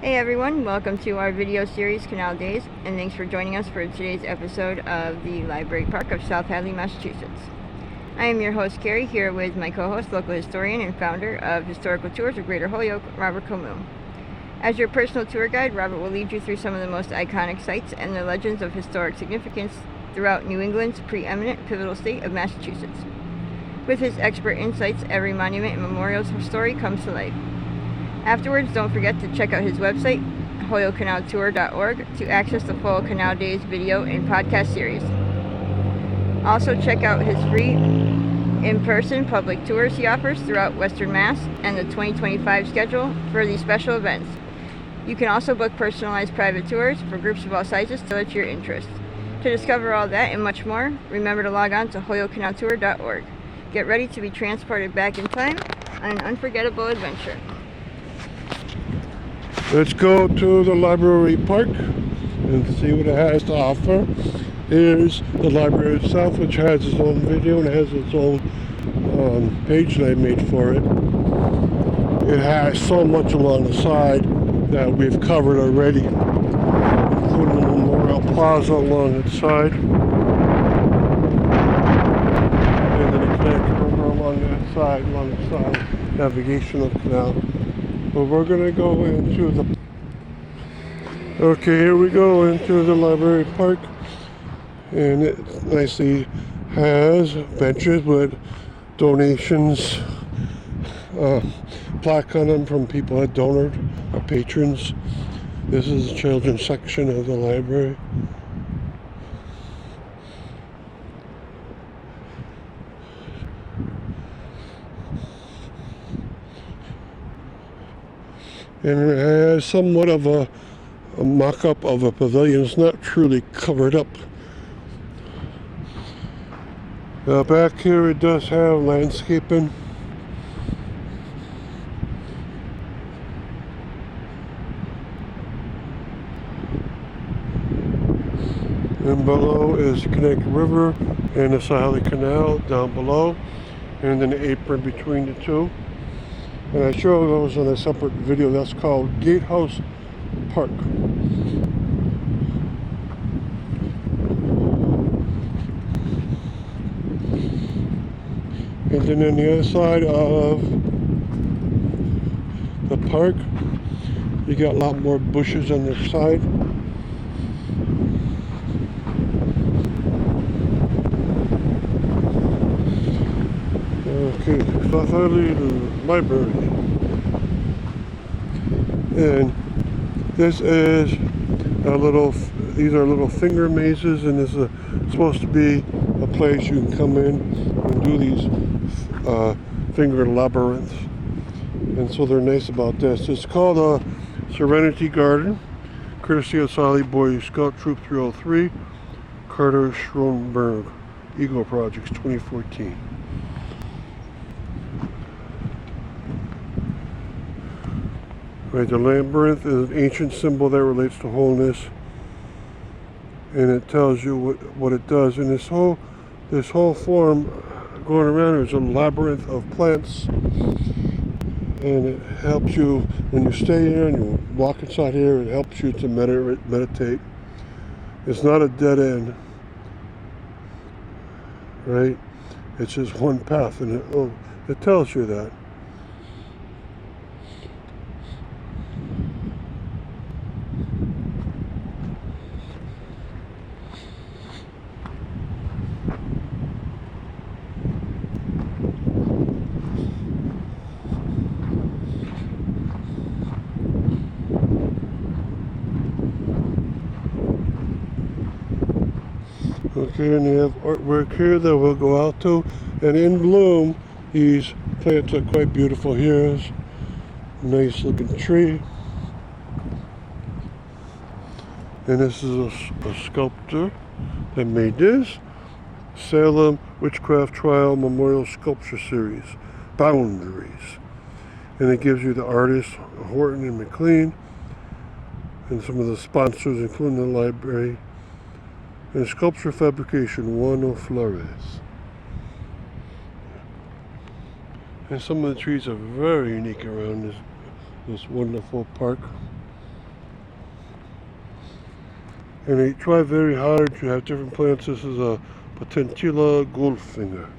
Hey everyone, welcome to our video series Canal Days, and thanks for joining us for today's episode of the Library Park of South Hadley, Massachusetts. I am your host Carrie, here with my co-host, local historian and founder of Historical Tours of Greater Holyoke, Robert Comu. As your personal tour guide, Robert will lead you through some of the most iconic sites and the legends of historic significance throughout New England's preeminent pivotal state of Massachusetts. With his expert insights, every monument and memorial story comes to life. Afterwards, don't forget to check out his website, holyokecanaltour.org, to access the full Canal Days video and podcast series. Also, check out his free in-person public tours he offers throughout Western Mass and the 2025 schedule for these special events. You can also book personalized private tours for groups of all sizes tailored to your interests. To discover all that and much more, remember to log on to holyokecanaltour.org. Get ready to be transported back in time on an unforgettable adventure. Let's go to the library park and see what it has to offer. Here's the library itself, which has its own video and has its own page that I made for it. It has so much along the side that we've covered already, including the Memorial Plaza along its side, and then the Connecticut River along that side, along the side navigational canal. But we're going to go into the... Okay, here we go into the library park. And it nicely has benches with donations, plaque on them from people that donated, or patrons. This is the children's section of the library. And it has somewhat of a mock-up of a pavilion. It's not truly covered up. Back here it does have landscaping. And below is the Connecticut River and the Hadley Canal down below. And then the apron between the two. And I show those in a separate video. That's called Gatehouse Park. And then on the other side of the park, you got a lot more bushes on the side. Okay, South Hadley Library. And this is these are little finger mazes, and this is supposed to be a place you can come in and do these finger labyrinths. And so they're nice about this. It's called a Serenity Garden, courtesy of Hadley Boy Scout Troop 303, Carter Schronberg, Eagle Projects 2014. Right, the labyrinth is an ancient symbol that relates to wholeness, and it tells you what it does. And this whole form going around is a labyrinth of plants, and it helps you when you stay here and you walk inside here. It helps you to meditate. It's not a dead end, right? It's just one path, and it tells you that. Okay, and you have artwork here that we'll go out to. And in bloom, these plants are quite beautiful. Here's a nice looking tree. And this is a sculptor that made this. Salem Witchcraft Trial Memorial Sculpture Series, Boundaries. And it gives you the artists, Horton and McLean, and some of the sponsors, including the library. And sculpture fabrication, Juan Flores. And some of the trees are very unique around this wonderful park. and they try very hard to have different plants. This is a Potentilla goldfinger.